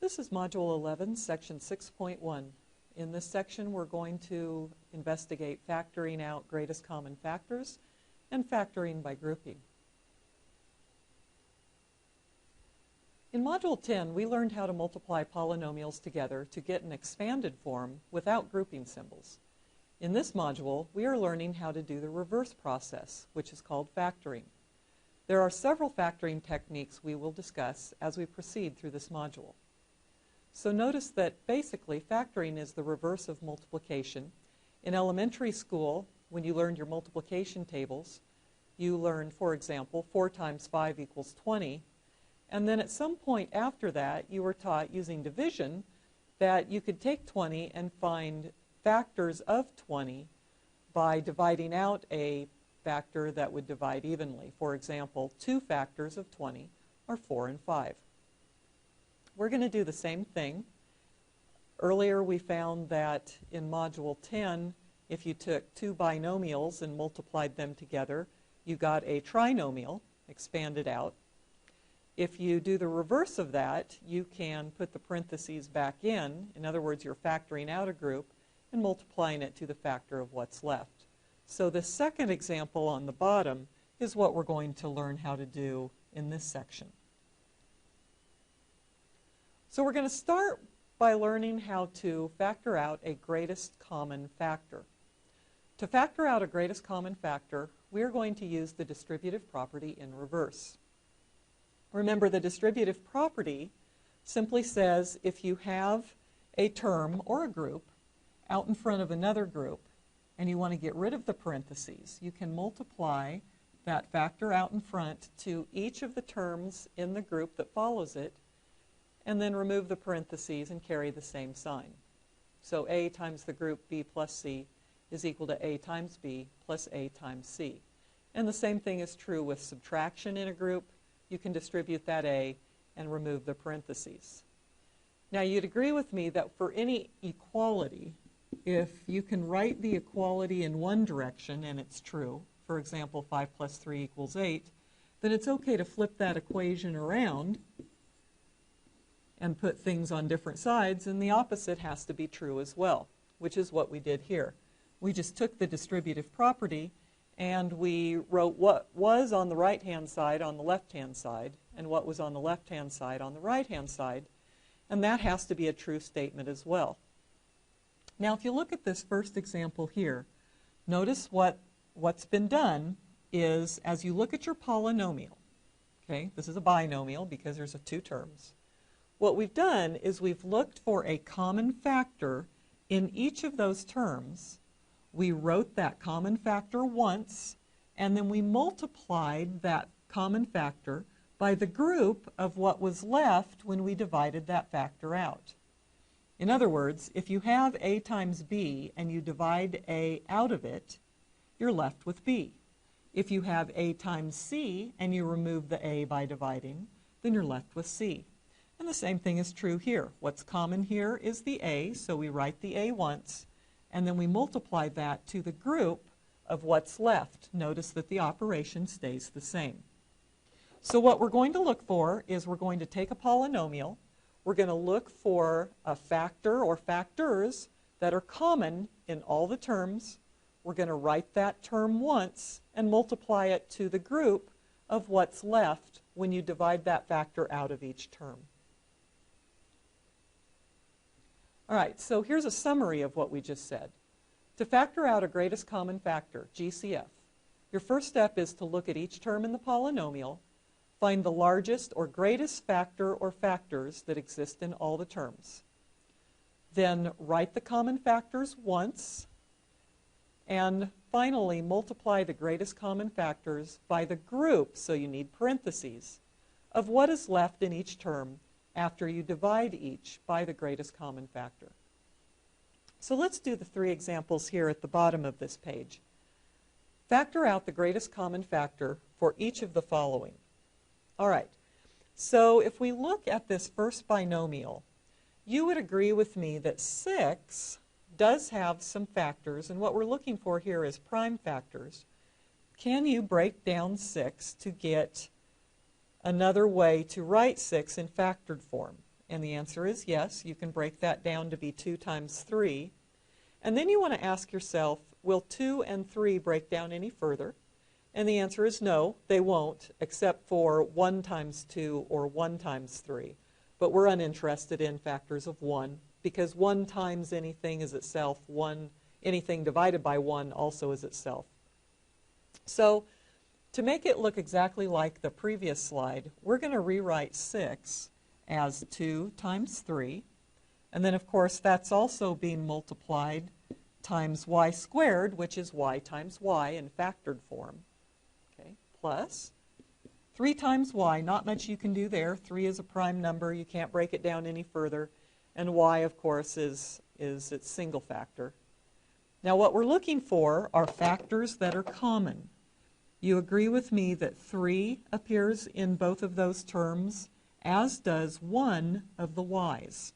This is Module 11, Section 6.1. In this section, we're going to investigate factoring out greatest common factors and factoring by grouping. In Module 10, we learned how to multiply polynomials together to get an expanded form without grouping symbols. In this module, we are learning how to do the reverse process, which is called factoring. There are several factoring techniques we will discuss as we proceed through this module. So notice that basically factoring is the reverse of multiplication. In elementary school, when you learned your multiplication tables, you learned, for example, 4 times 5 equals 20. And then at some point after that, you were taught using division that you could take 20 and find factors of 20 by dividing out a factor that would divide evenly. For example, 2 factors of 20 are 4 and 5. We're going to do the same thing. Earlier we found that in Module 10, if you took 2 binomials and multiplied them together, you got a trinomial, expanded out. If you do the reverse of that, you can put the parentheses back in. In other words, you're factoring out a group and multiplying it to the factor of what's left. So the second example on the bottom is what we're going to learn how to do in this section. So we're going to start by learning how to factor out a greatest common factor. To factor out a greatest common factor, we are going to use the distributive property in reverse. Remember, the distributive property simply says if you have a term or a group out in front of another group and you want to get rid of the parentheses, you can multiply that factor out in front to each of the terms in the group that follows it, and then remove the parentheses and carry the same sign. So A times the group B plus C is equal to A times B plus A times C. And the same thing is true with subtraction in a group. You can distribute that A and remove the parentheses. Now you'd agree with me that for any equality, if you can write the equality in one direction and it's true, for example 5 plus 3 equals 8, then it's okay to flip that equation around and put things on different sides, and the opposite has to be true as well, which is what we did here. We just took the distributive property and we wrote what was on the right-hand side on the left-hand side and what was on the left-hand side on the right-hand side, and that has to be a true statement as well. Now if you look at this first example here, notice what's been done is as you look at your polynomial, okay, this is a binomial because there's 2 terms. What we've done is we've looked for a common factor in each of those terms. We wrote that common factor once, and then we multiplied that common factor by the group of what was left when we divided that factor out. In other words, if you have A times B and you divide A out of it, you're left with B. If you have A times C and you remove the A by dividing, then you're left with C. And the same thing is true here. What's common here is the A, so we write the A once, and then we multiply that to the group of what's left. Notice that the operation stays the same. So what we're going to look for is we're going to take a polynomial. We're going to look for a factor or factors that are common in all the terms. We're going to write that term once and multiply it to the group of what's left when you divide that factor out of each term. All right, so here's a summary of what we just said. To factor out a greatest common factor, GCF, your first step is to look at each term in the polynomial, find the largest or greatest factor or factors that exist in all the terms. Then write the common factors once, and finally multiply the greatest common factors by the group, so you need parentheses, of what is left in each term after you divide each by the greatest common factor. So let's do the 3 examples here at the bottom of this page. Factor out the greatest common factor for each of the following. All right, so if we look at this first binomial, you would agree with me that 6 does have some factors, and what we're looking for here is prime factors. Can you break down 6 to get another way to write 6 in factored form? And the answer is yes. You can break that down to be 2 times 3. And then you want to ask yourself, will 2 and 3 break down any further? And the answer is no, they won't, except for 1 times 2 or 1 times 3. But we're uninterested in factors of 1, because 1 times anything is itself, anything divided by 1 also is itself. So to make it look exactly like the previous slide, we're going to rewrite 6 as 2 times 3. And then, of course, that's also being multiplied times y squared, which is y times y in factored form. Okay, plus 3 times y, not much you can do there. 3 is a prime number. You can't break it down any further. And y, of course, is its single factor. Now, what we're looking for are factors that are common. You agree with me that 3 appears in both of those terms, as does one of the y's.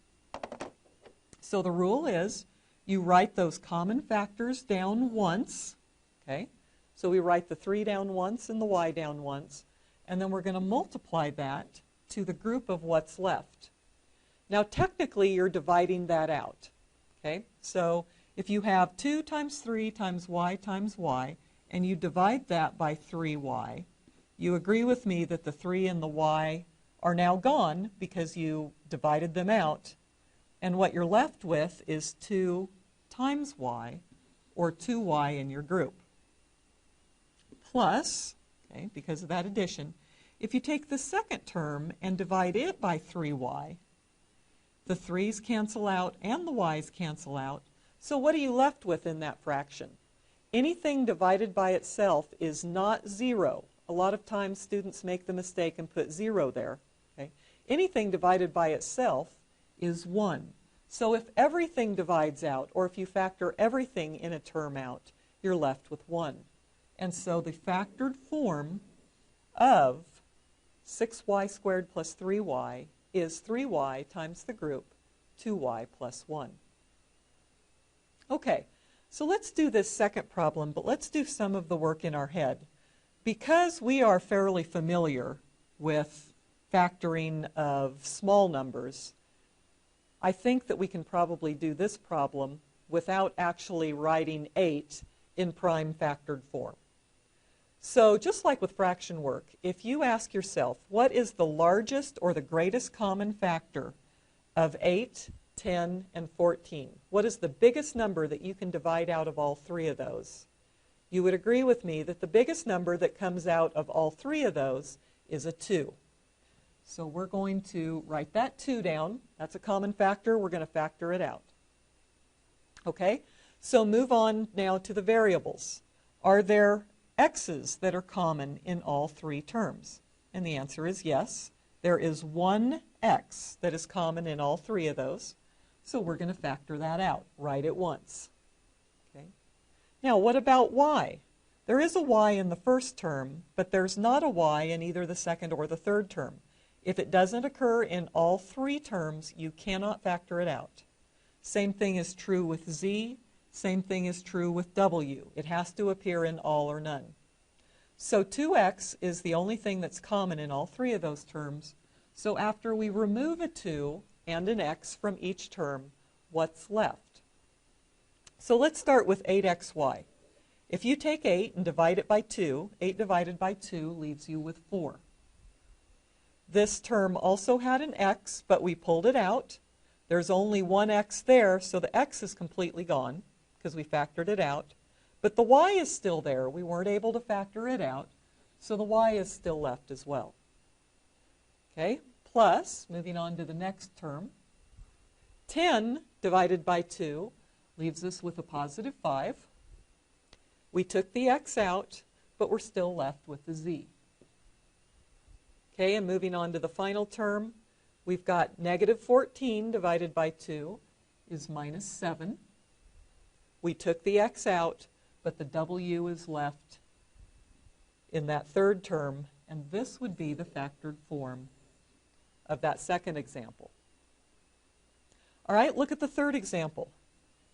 So the rule is you write those common factors down once. Okay? So we write the 3 down once and the y down once, and then we're going to multiply that to the group of what's left. Now technically you're dividing that out. Okay? So if you have 2 times 3 times y, and you divide that by 3y, you agree with me that the 3 and the y are now gone because you divided them out, and what you're left with is 2 times y, or 2y in your group. Plus, okay, because of that addition, if you take the second term and divide it by 3y, the 3's cancel out and the y's cancel out, so what are you left with in that fraction? Anything divided by itself is not 0. A lot of times students make the mistake and put 0 there. Okay? Anything divided by itself is 1. So if everything divides out, or if you factor everything in a term out, you're left with 1. And so the factored form of 6y squared plus 3y is 3y times the group 2y plus 1. Okay. So let's do this second problem, but let's do some of the work in our head. Because we are fairly familiar with factoring of small numbers, I think that we can probably do this problem without actually writing 8 in prime factored form. So just like with fraction work, if you ask yourself, what is the largest or the greatest common factor of 8, 10, and 14. What is the biggest number that you can divide out of all 3 of those? You would agree with me that the biggest number that comes out of all 3 of those is a 2. So we're going to write that 2 down. That's a common factor. We're going to factor it out. Okay? So move on now to the variables. Are there x's that are common in all 3 terms? And the answer is yes. There is one x that is common in all 3 of those. So we're going to factor that out. Write it once. Okay. Now, what about y? There is a y in the first term, but there's not a y in either the second or the third term. If it doesn't occur in all 3 terms, you cannot factor it out. Same thing is true with z. Same thing is true with w. It has to appear in all or none. So 2x is the only thing that's common in all 3 of those terms. So after we remove a 2 and an x from each term, what's left? So let's start with 8xy. If you take 8 and divide it by 2, 8 divided by 2 leaves you with 4. This term also had an x, but we pulled it out. There's only one x there, so the x is completely gone because we factored it out. But the y is still there. We weren't able to factor it out, so the y is still left as well. Okay, plus, moving on to the next term, 10 divided by 2 leaves us with a positive 5. We took the x out, but we're still left with the z. Okay, and moving on to the final term, we've got negative 14 divided by 2 is minus 7. We took the x out, but the w is left in that third term, and this would be the factored form of that second example. All right, look at the third example.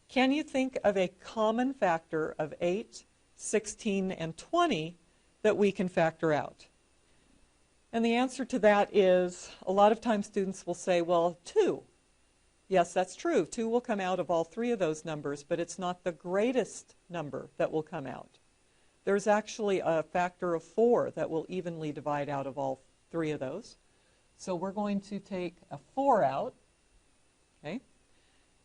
Can you think of a common factor of 8, 16, and 20 that we can factor out? And the answer to that is, a lot of times students will say, well, 2. Yes, that's true. 2 will come out of all 3 of those numbers, but it's not the greatest number that will come out. There's actually a factor of 4 that will evenly divide out of all 3 of those. So we're going to take a 4 out. Okay.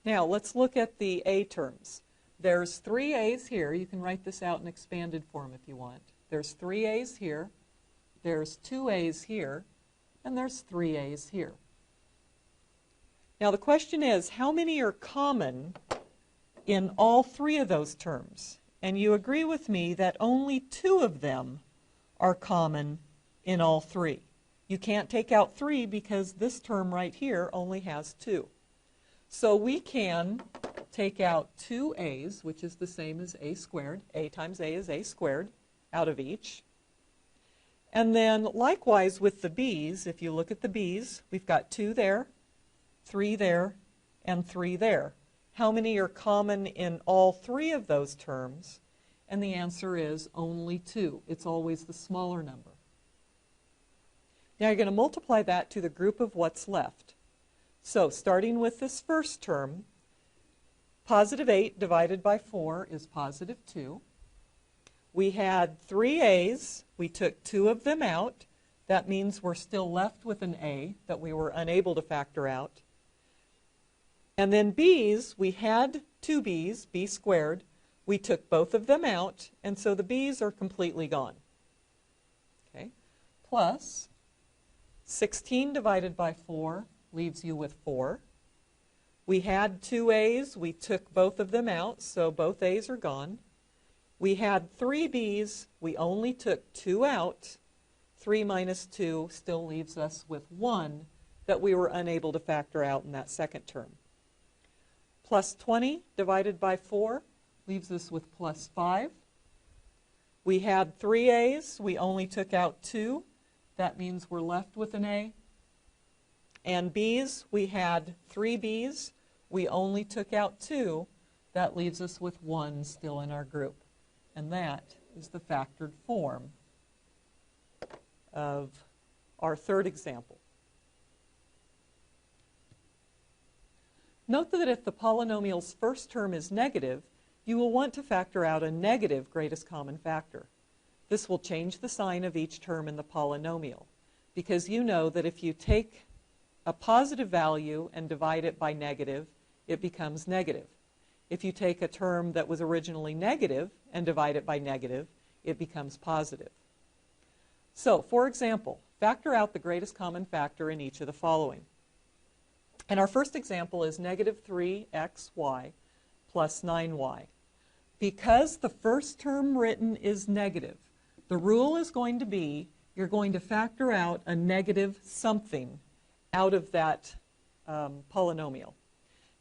Now let's look at the A terms. There's 3 A's here. You can write this out in expanded form if you want. There's 3 A's here. There's 2 A's here. And there's 3 A's here. Now the question is, how many are common in all 3 of those terms? And you agree with me that only 2 of them are common in all 3. You can't take out 3 because this term right here only has 2. So we can take out 2 A's, which is the same as A squared. A times A is A squared, out of each. And then likewise with the B's, if you look at the B's, we've got 2 there, 3 there, and 3 there. How many are common in all 3 of those terms? And the answer is only 2. It's always the smaller number. Now you're going to multiply that to the group of what's left. So starting with this first term, positive 8 divided by 4 is positive 2. We had 3 A's. We took 2 of them out. That means we're still left with an A that we were unable to factor out. And then B's, we had 2 B's, B squared. We took both of them out, and so the B's are completely gone. Okay. Plus 16 divided by 4 leaves you with 4. We had 2 A's. We took both of them out, so both A's are gone. We had 3 B's. We only took 2 out. 3 minus 2 still leaves us with 1 that we were unable to factor out in that second term. Plus 20 divided by 4 leaves us with plus 5. We had 3 A's. We only took out 2. That means we're left with an A. And B's, we had 3 B's. We only took out 2. That leaves us with 1 still in our group. And that is the factored form of our third example. Note that if the polynomial's first term is negative, you will want to factor out a negative greatest common factor. This will change the sign of each term in the polynomial, because you know that if you take a positive value and divide it by negative, it becomes negative. If you take a term that was originally negative and divide it by negative, it becomes positive. So, for example, factor out the greatest common factor in each of the following. And our first example is negative 3xy plus 9y. Because the first term written is negative, the rule is going to be you're going to factor out a negative something out of that polynomial.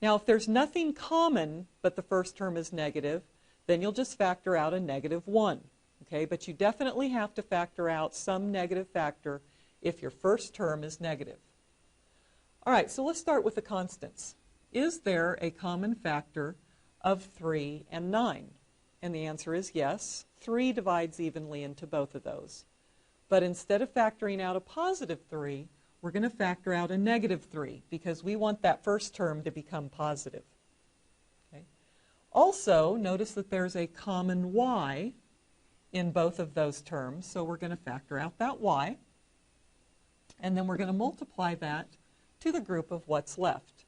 Now, if there's nothing common but the first term is negative, then you'll just factor out a negative 1. Okay? But you definitely have to factor out some negative factor if your first term is negative. All right, so let's start with the constants. Is there a common factor of 3 and 9? And the answer is yes. 3 divides evenly into both of those. But instead of factoring out a positive 3, we're going to factor out a negative 3 because we want that first term to become positive. Okay. Also, notice that there's a common y in both of those terms, so we're going to factor out that y. And then we're going to multiply that to the group of what's left.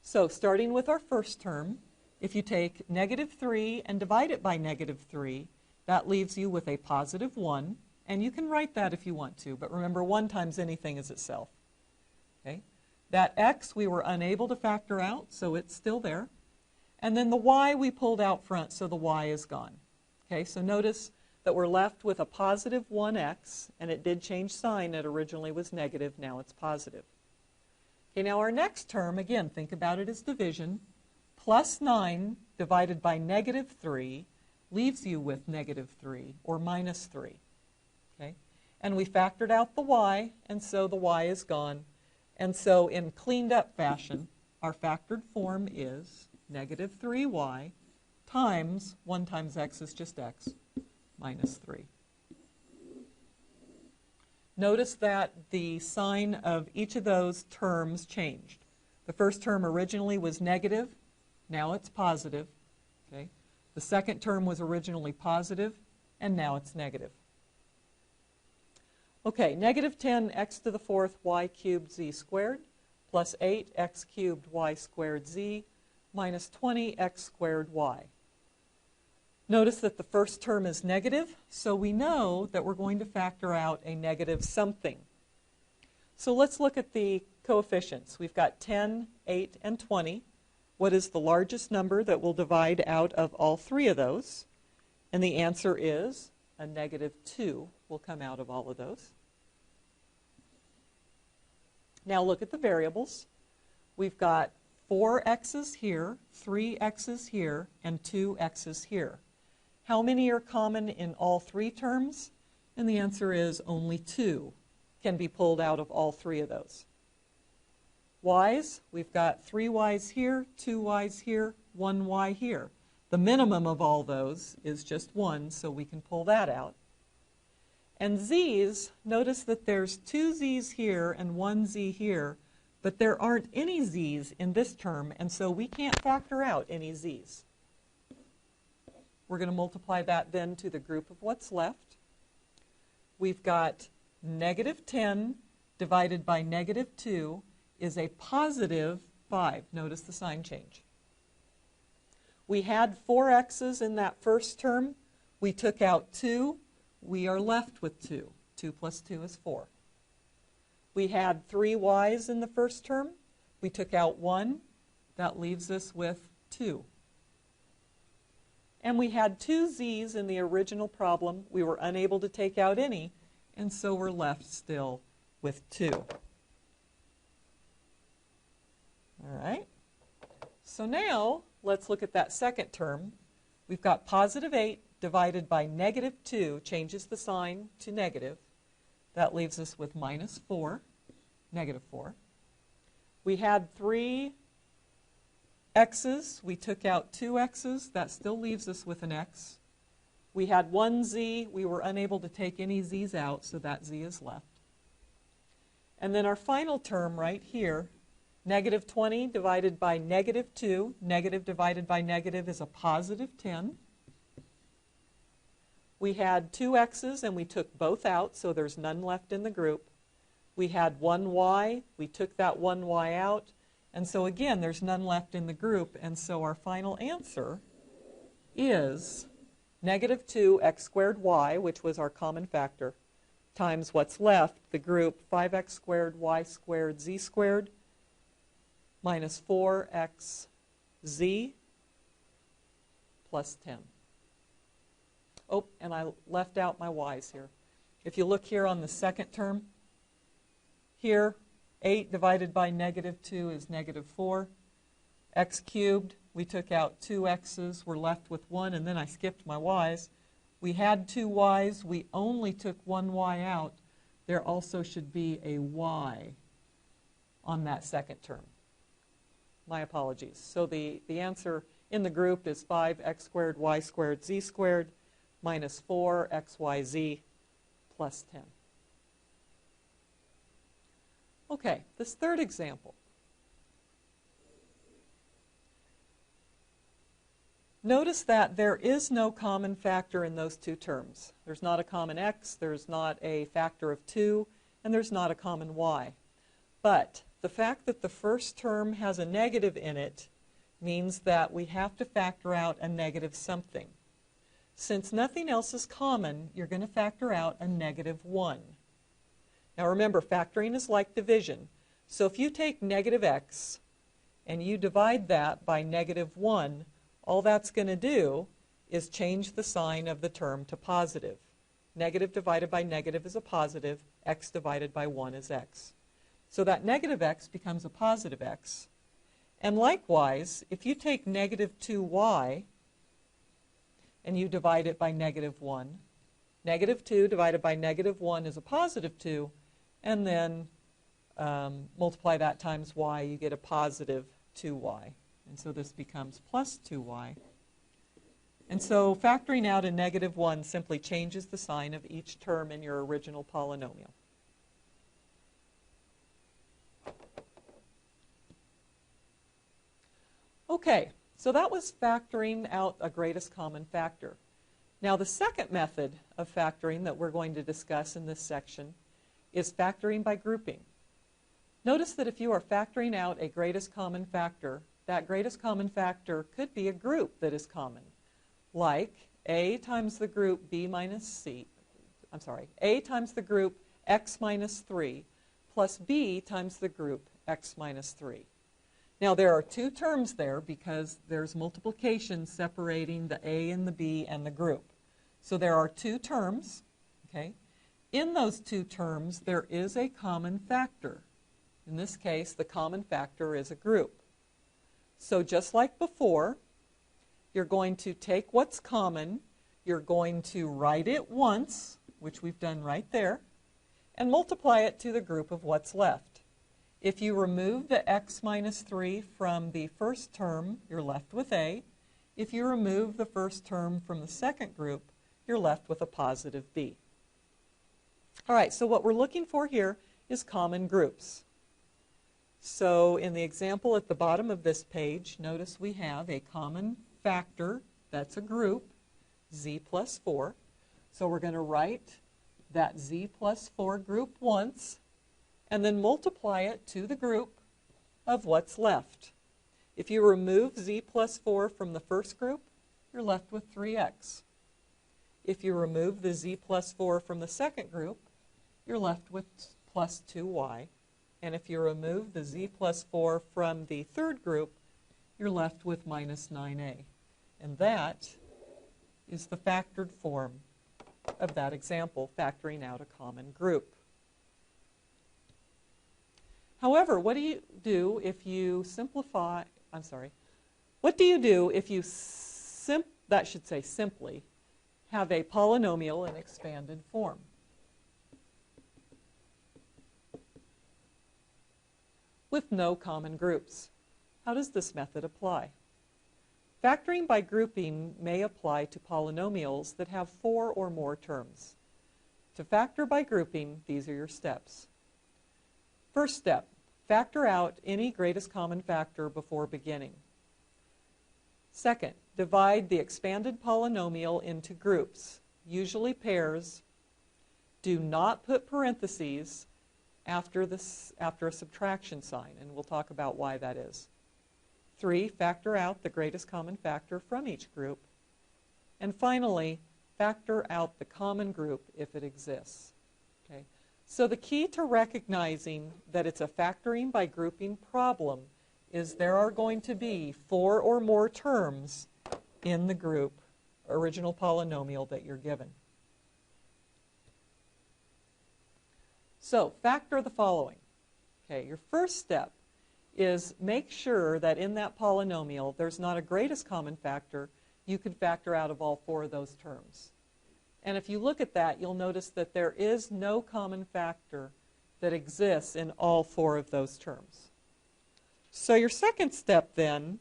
So starting with our first term, if you take negative 3 and divide it by negative 3, that leaves you with a positive 1. And you can write that if you want to, but remember 1 times anything is itself. Okay? That x we were unable to factor out, so it's still there. And then the y we pulled out front, so the y is gone. Okay, so notice that we're left with a positive 1x, and it did change sign. It originally was negative, now it's positive. Okay, now our next term, again, think about it as division. Plus 9 divided by negative 3 leaves you with negative 3, or minus 3. Okay? And we factored out the y, and so the y is gone. And so in cleaned up fashion, our factored form is negative 3y times 1 times x is just x, minus 3. notice that the sign of each of those terms changed. The first term originally was negative, now it's positive. Okay? The second term was originally positive, and now it's negative. Okay, negative 10 x to the fourth y cubed z squared plus 8 x cubed y squared z minus 20 x squared y. Notice that the first term is negative, so we know that we're going to factor out a negative something. So let's look at the coefficients. We've got 10, 8, and 20. What is the largest number that will divide out of all three of those? And the answer is a negative 2 will come out of all of those. Now look at the variables. We've got 4 x's here, 3 x's here, and 2 x's here. How many are common in all three terms? And the answer is only 2 can be pulled out of all three of those. Y's, we've got 3 y's here, 2 y's here, 1 y here. The minimum of all those is just 1, so we can pull that out. And z's, notice that there's 2 z's here and 1 z here, but there aren't any z's in this term, and so we can't factor out any z's. We're going to multiply that then to the group of what's left. We've got negative 10 divided by negative 2 is a positive 5. Notice the sign change. We had 4 x's in that first term. We took out 2. We are left with 2. 2 plus 2 is 4. We had 3 y's in the first term. We took out 1. That leaves us with 2. And we had 2 z's in the original problem. We were unable to take out any, and so we're left still with 2. All right. So now let's look at that second term. We've got positive 8 divided by negative 2 changes the sign to negative. That leaves us with minus 4, negative 4. We had 3 x's. We took out 2 x's. That still leaves us with an x. We had 1 z. We were unable to take any z's out, so that z is left. And then our final term right here, negative 20 divided by negative 2. Negative divided by negative is a positive 10. We had 2 x's and we took both out, so there's none left in the group. We had 1 y. We took that 1 y out. And so again, there's none left in the group. And so our final answer is negative 2 x squared y, which was our common factor, times what's left, the group 5x squared y squared z squared minus 4xz plus 10. Oh, and I left out my y's here. If you look here on the second term, here 8 divided by negative 2 is negative 4. X cubed, we took out 2 x's, we're left with 1, and then I skipped my y's. We had 2 y's, we only took 1 y out. There also should be a y on that second term. My apologies. So the answer in the group is 5x squared y squared z squared minus 4xyz plus 10. Okay, this third example. Notice that there is no common factor in those two terms. There's not a common x, there's not a factor of 2, and there's not a common y. But the fact that the first term has a negative in it means that we have to factor out a negative something. Since nothing else is common, you're going to factor out a negative 1. Now remember, factoring is like division. So if you take negative x and you divide that by negative 1, all that's going to do is change the sign of the term to positive. Negative divided by negative is a positive. X divided by 1 is x. So that negative x becomes a positive x. And likewise, if you take negative 2y and you divide it by negative 1, negative 2 divided by negative 1 is a positive 2, and then multiply that times y, you get a positive 2y. And so this becomes plus 2y. And so factoring out a negative 1 simply changes the sign of each term in your original polynomial. Okay, so that was factoring out a greatest common factor. Now the second method of factoring that we're going to discuss in this section is factoring by grouping. Notice that if you are factoring out a greatest common factor, that greatest common factor could be a group that is common, like A times the group B minus C, I'm sorry, A times the group X minus 3 plus B times the group X minus 3. Now there are two terms there because there's multiplication separating the A and the B and the group. So there are two terms, okay? In those two terms there is a common factor. In this case the common factor is a group. So just like before, you're going to take what's common, you're going to write it once, which we've done right there, and multiply it to the group of what's left. If you remove the X minus 3 from the first term, you're left with A. If you remove the first term from the second group, you're left with a positive B. All right, so what we're looking for here is common groups. So in the example at the bottom of this page, notice we have a common factor, that's a group, Z plus 4. So we're going to write that Z plus 4 group once, and then multiply it to the group of what's left. If you remove Z plus 4 from the first group, you're left with 3X. If you remove the Z plus 4 from the second group, you're left with plus 2Y. And if you remove the Z plus 4 from the third group, you're left with minus 9A. And that is the factored form of that example, factoring out a common group. However, what do you do if you simplify, what do you do if you simply have a polynomial in expanded form? With no common groups. How does this method apply? Factoring by grouping may apply to polynomials that have 4 or more terms. To factor by grouping, these are your steps. First step, factor out any greatest common factor before beginning. Second, divide the expanded polynomial into groups, usually pairs. Do not put parentheses after a subtraction sign, and we'll talk about why that is. 3, factor out the greatest common factor from each group. And finally, factor out the common group if it exists. Okay? So the key to recognizing that it's a factoring by grouping problem is there are going to be 4 or more terms in the group original polynomial that you're given. So factor the following. Okay, your first step is make sure that in that polynomial there's not a greatest common factor you can factor out of all 4 of those terms. And if you look at that, you'll notice that there is no common factor that exists in all 4 of those terms. So your second step then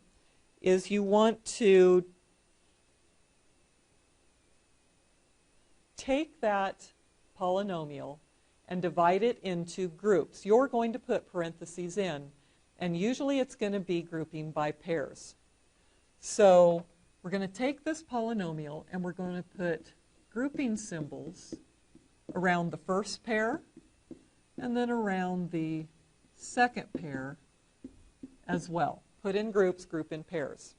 is you want to take that polynomial and divide it into groups. You're going to put parentheses in, and usually it's going to be grouping by pairs. So we're going to take this polynomial and we're going to put grouping symbols around the first pair and then around the second pair as well. Put in groups, group in pairs.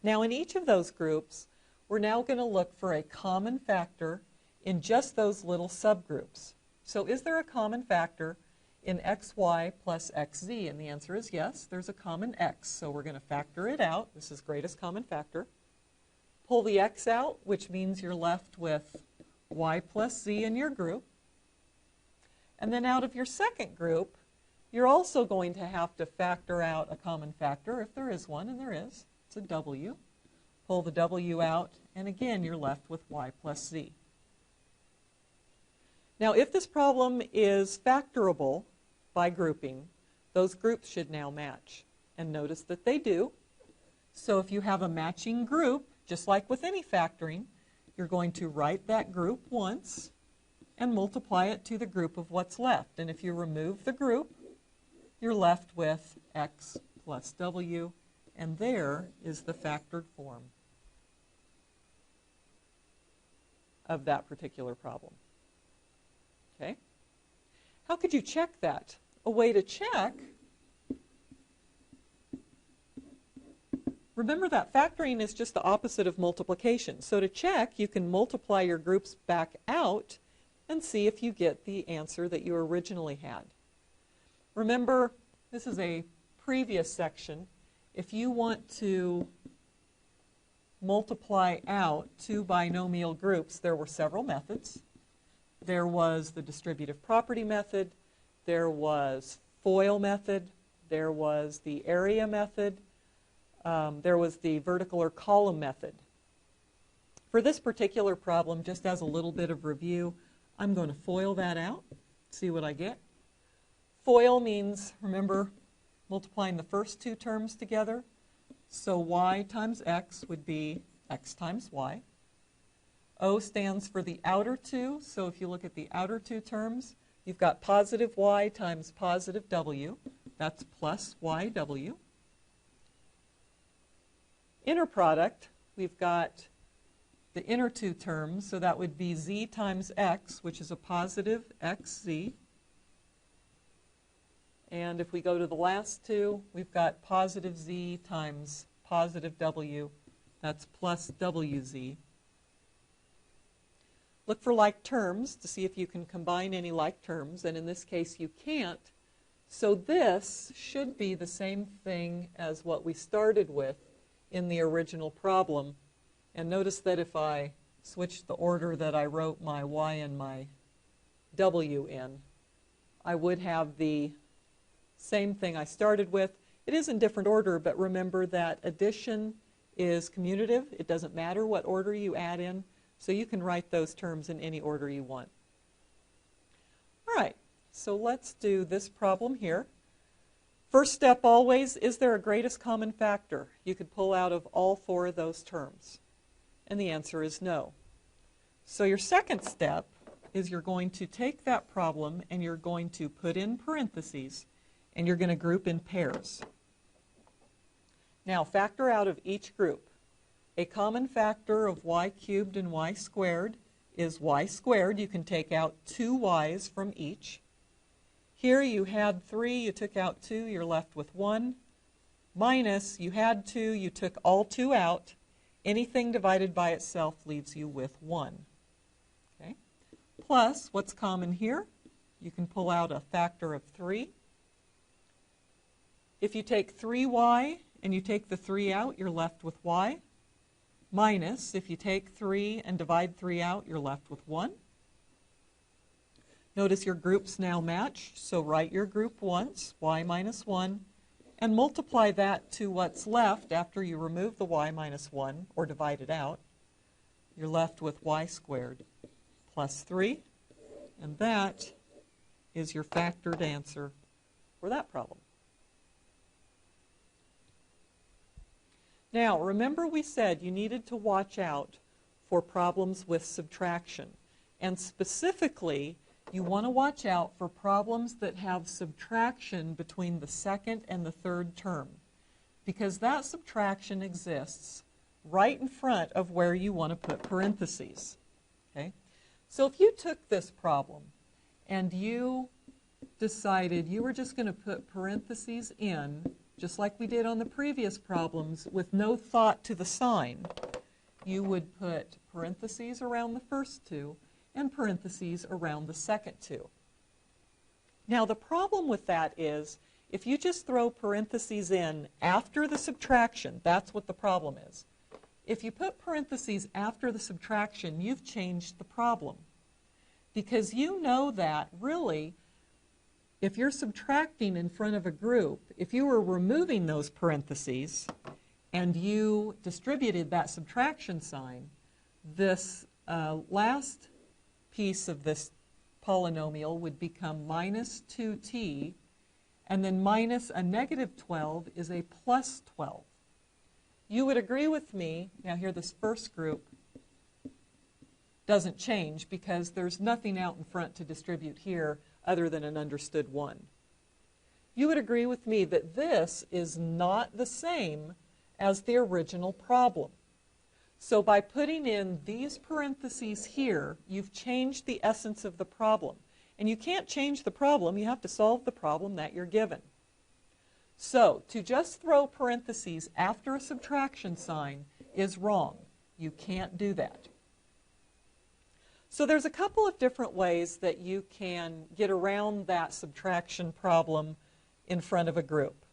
Now in each of those groups, we're now going to look for a common factor in just those little subgroups. So is there a common factor in xy plus xz? And the answer is yes, there's a common x. So we're going to factor it out. This is greatest common factor. Pull the x out, which means you're left with y plus z in your group. And then out of your second group, you're also going to have to factor out a common factor, if there is one, and there is. It's a w. Pull the w out, and again, you're left with y plus z. Now, if this problem is factorable by grouping, those groups should now match. And notice that they do. So if you have a matching group, just like with any factoring, you're going to write that group once and multiply it to the group of what's left. And if you remove the group, you're left with x plus w, and there is the factored form of that particular problem. Okay? How could you check that? A way to check, remember that factoring is just the opposite of multiplication. So to check, you can multiply your groups back out and see if you get the answer that you originally had. Remember, this is a previous section. If you want to multiply out two binomial groups, there were several methods. There was the distributive property method, there was FOIL method, there was the area method, there was the vertical or column method. For this particular problem, just as a little bit of review, I'm going to FOIL that out, see what I get. FOIL means, remember, multiplying the first two terms together. So y times x would be x times y. O stands for the outer two, so if you look at the outer two terms, you've got positive y times positive w. That's plus yw. Inner product, we've got the inner two terms, so that would be z times x, which is a positive xz. And if we go to the last two, we've got positive z times positive w. That's plus wz. Look for like terms to see if you can combine any like terms, and in this case you can't. So this should be the same thing as what we started with in the original problem. And notice that if I switch the order that I wrote my y and my w in, I would have the same thing I started with. It is in different order, but remember that addition is commutative. It doesn't matter what order you add in. So you can write those terms in any order you want. All right, so let's do this problem here. First step always, is there a greatest common factor you could pull out of all four of those terms? And the answer is no. So your second step is you're going to take that problem and you're going to put in parentheses and you're going to group in pairs. Now factor out of each group. A common factor of y cubed and y squared is y squared. You can take out two y's from each. Here you had 3, you took out 2, you're left with 1. Minus, you had 2, you took all 2 out. Anything divided by itself leaves you with 1. Okay? Plus, what's common here? You can pull out a factor of 3. If you take 3y and you take the 3 out, you're left with y. Minus, if you take 3 and divide 3 out, you're left with 1. Notice your groups now match, so write your group once, y minus 1, and multiply that to what's left after you remove the y minus 1, or divide it out. You're left with y squared plus 3, and that is your factored answer for that problem. Now, remember we said you needed to watch out for problems with subtraction. And specifically, you want to watch out for problems that have subtraction between the second and the third term, because that subtraction exists right in front of where you want to put parentheses. Okay? So if you took this problem and you decided you were just going to put parentheses in, just like we did on the previous problems, with no thought to the sign, you would put parentheses around the first two and parentheses around the second two. Now the problem with that is, if you just throw parentheses in after the subtraction, that's what the problem is. If you put parentheses after the subtraction, you've changed the problem. Because you know that, really, if you're subtracting in front of a group, if you were removing those parentheses and you distributed that subtraction sign, this last piece of this polynomial would become minus 2t, and then minus a negative 12 is a plus 12. You would agree with me, now here this first group doesn't change because there's nothing out in front to distribute here other than an understood 1. You would agree with me that this is not the same as the original problem. So by putting in these parentheses here, you've changed the essence of the problem. And you can't change the problem, you have to solve the problem that you're given. So to just throw parentheses after a subtraction sign is wrong. You can't do that. So there's a couple of different ways that you can get around that subtraction problem in front of a group.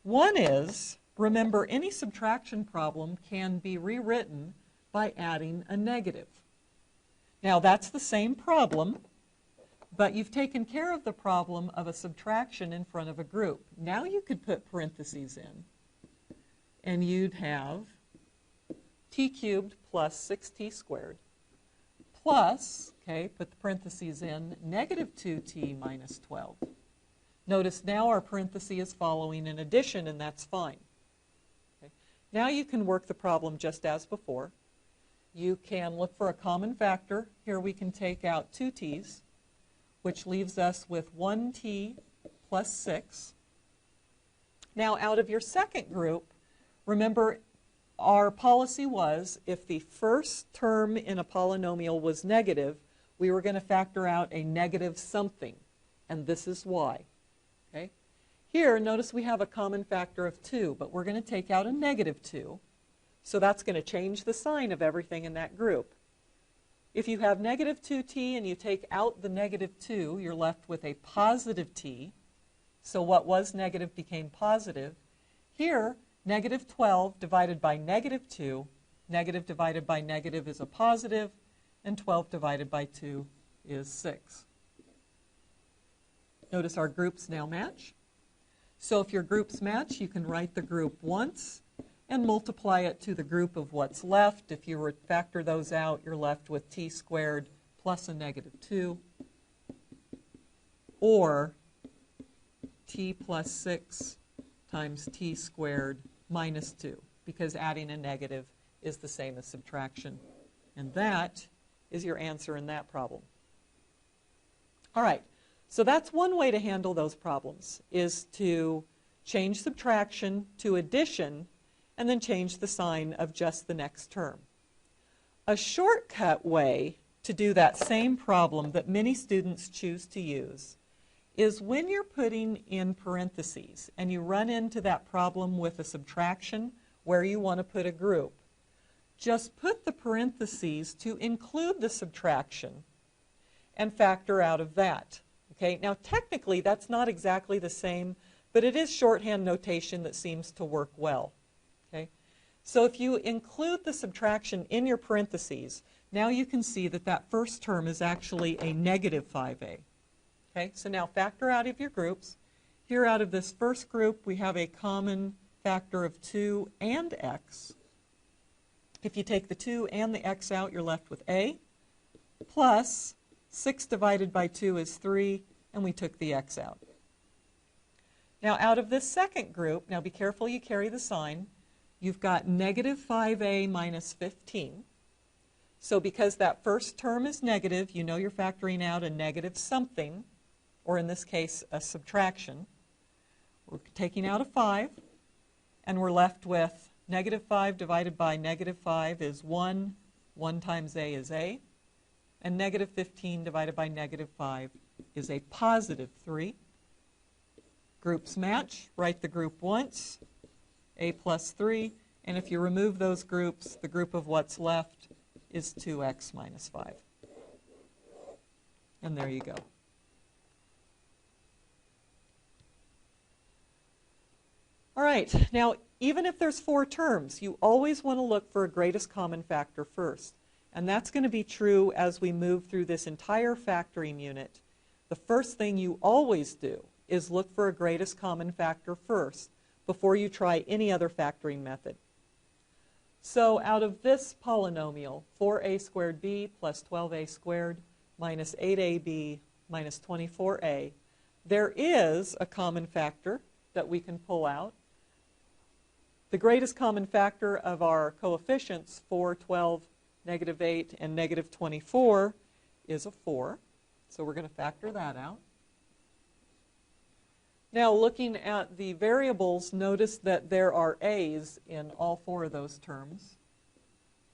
One is, remember, any subtraction problem can be rewritten by adding a negative. Now that's the same problem, but you've taken care of the problem of a subtraction in front of a group. Now you could put parentheses in, and you'd have t cubed plus 6t squared plus, okay, put the parentheses in, negative 2t minus 12. Notice now our parenthesis is following an addition, and that's fine. Okay. Now you can work the problem just as before. You can look for a common factor. Here we can take out 2t's, which leaves us with 1t plus 6. Now out of your second group, remember our policy was if the first term in a polynomial was negative, we were going to factor out a negative something, and this is why. Okay? Here, notice we have a common factor of 2, but we're going to take out a negative 2, so that's going to change the sign of everything in that group. If you have negative 2t and you take out the negative 2, you're left with a positive t. So what was negative became positive. Here, negative 12 divided by negative 2, negative divided by negative is a positive, and 12 divided by 2 is 6. Notice our groups now match. So if your groups match, you can write the group once and multiply it to the group of what's left. If you were to factor those out, you're left with t squared plus a negative 2, or t plus 6 times t squared minus 2, because adding a negative is the same as subtraction. And that is your answer in that problem. All right, so that's one way to handle those problems, is to change subtraction to addition and then change the sign of just the next term. A shortcut way to do that same problem that many students choose to use is when you're putting in parentheses and you run into that problem with a subtraction where you want to put a group, just put the parentheses to include the subtraction and factor out of that. Okay? Now technically that's not exactly the same, but it is shorthand notation that seems to work well. Okay? So if you include the subtraction in your parentheses, now you can see that that first term is actually a negative 5a. Okay, so now factor out of your groups. Here out of this first group, we have a common factor of 2 and x. If you take the 2 and the x out, you're left with a, plus 6 divided by 2 is 3, and we took the x out. Now out of this second group, now be careful you carry the sign, you've got negative 5a minus 15. So because that first term is negative, you know you're factoring out a negative something, or in this case, a subtraction. We're taking out a 5, and we're left with negative 5 divided by negative 5 is 1. 1 times a is a. And negative 15 divided by negative 5 is a positive 3. Groups match. Write the group once, a plus 3. And if you remove those groups, the group of what's left is 2x minus 5. And there you go. All right, now even if there's 4 terms, you always want to look for a greatest common factor first. And that's going to be true as we move through this entire factoring unit. The first thing you always do is look for a greatest common factor first before you try any other factoring method. So out of this polynomial, 4a squared b plus 12a squared minus 8ab minus 24a, there is a common factor that we can pull out. The greatest common factor of our coefficients, 4, 12, negative 8, and negative 24, is a 4. So we're going to factor that out. Now, looking at the variables, notice that there are a's in all four of those terms.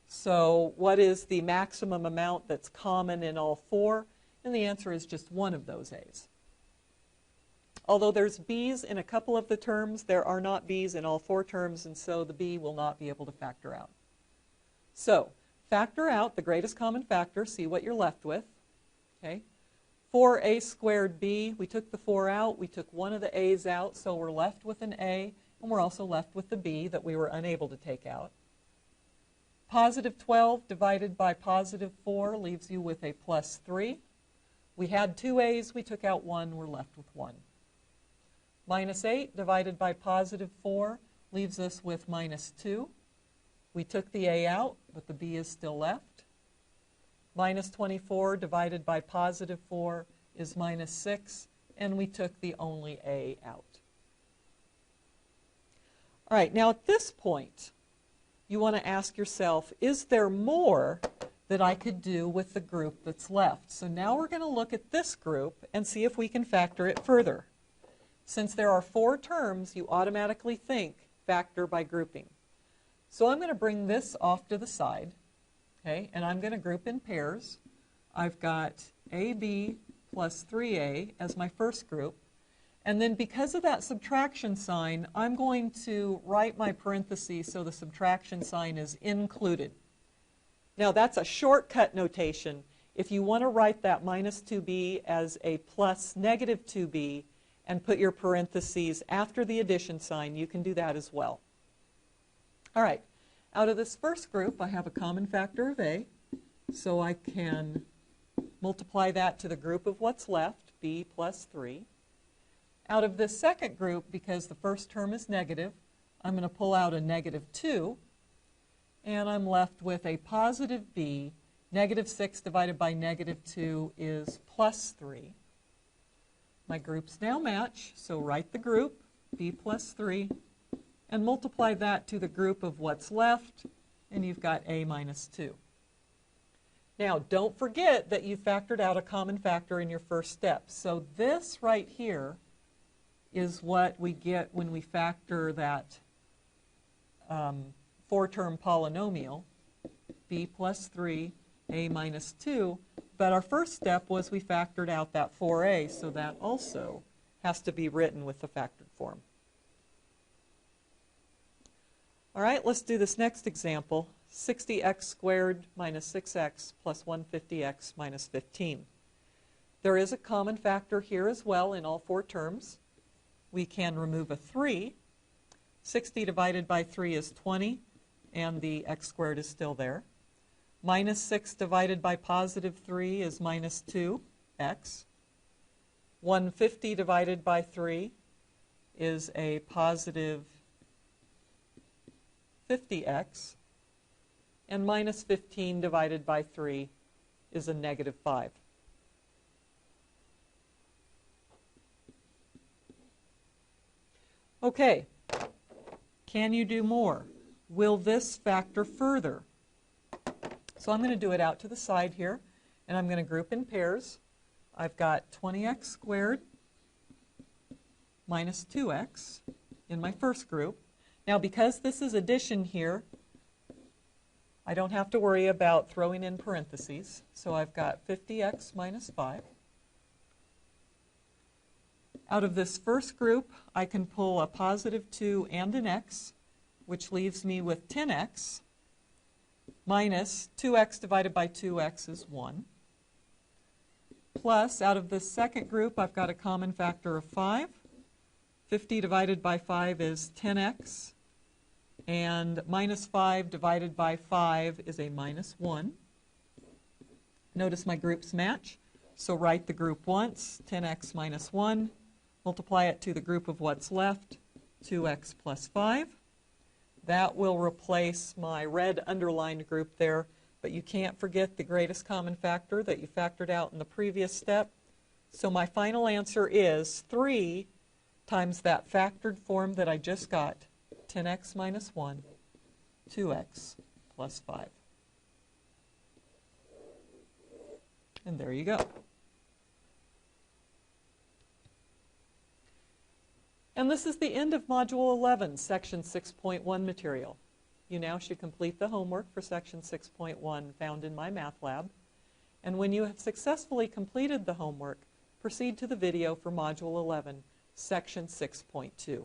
So what is the maximum amount that's common in all four? And the answer is just one of those a's. Although there's b's in a couple of the terms, there are not b's in all four terms, and so the b will not be able to factor out. So factor out the greatest common factor, see what you're left with. Okay. 4a squared b, we took the 4 out, we took one of the a's out, so we're left with an a, and we're also left with the b that we were unable to take out. Positive 12 divided by positive 4 leaves you with a plus 3. We had two a's, we took out one, we're left with 1. Minus 8 divided by positive 4 leaves us with minus 2. We took the a out, but the b is still left. Minus 24 divided by positive 4 is minus 6, and we took the only a out. All right, now at this point, you want to ask yourself, is there more that I could do with the group that's left? So now we're going to look at this group and see if we can factor it further. Since there are four terms, you automatically think factor by grouping. So I'm going to bring this off to the side, okay, and I'm going to group in pairs. I've got AB plus 3A as my first group. And then because of that subtraction sign, I'm going to write my parentheses so the subtraction sign is included. Now that's a shortcut notation. If you want to write that minus 2b as a plus negative 2b and put your parentheses after the addition sign, you can do that as well. All right, out of this first group, I have a common factor of a, so I can multiply that to the group of what's left, b plus 3. Out of this second group, because the first term is negative, I'm going to pull out a negative 2, and I'm left with a positive b. Negative 6 divided by negative 2 is plus 3. My groups now match, so write the group, b plus 3, and multiply that to the group of what's left, and you've got a minus 2. Now, don't forget that you factored out a common factor in your first step. So this right here is what we get when we factor that four-term polynomial, b plus 3, a minus 2. But our first step was we factored out that 4a, so that also has to be written with the factored form. All right, let's do this next example. 60x squared minus 6x plus 150x minus 15. There is a common factor here as well in all four terms. We can remove a 3. 60 divided by 3 is 20, and the x squared is still there. Minus 6 divided by positive 3 is minus 2x. 150 divided by 3 is a positive 50x. And minus 15 divided by 3 is a negative 5. Okay, can you do more? Will this factor further? So I'm going to do it out to the side here, and I'm going to group in pairs. I've got 20x squared minus 2x in my first group. Now, because this is addition here, I don't have to worry about throwing in parentheses. So I've got 50x minus 5. Out of this first group, I can pull a positive 2 and an x, which leaves me with 10x minus 2x divided by 2x is 1. Plus, out of this second group, I've got a common factor of 5. 50 divided by 5 is 10x. And minus 5 divided by 5 is a minus 1. Notice my groups match. So write the group once, 10x minus 1. Multiply it to the group of what's left, 2x plus 5. That will replace my red underlined group there, but you can't forget the greatest common factor that you factored out in the previous step. So my final answer is 3 times that factored form that I just got, 10x minus 1, 2x plus 5. And there you go. And this is the end of Module 11, Section 6.1 material. You now should complete the homework for Section 6.1 found in MyMathLab. And when you have successfully completed the homework, proceed to the video for Module 11, Section 6.2.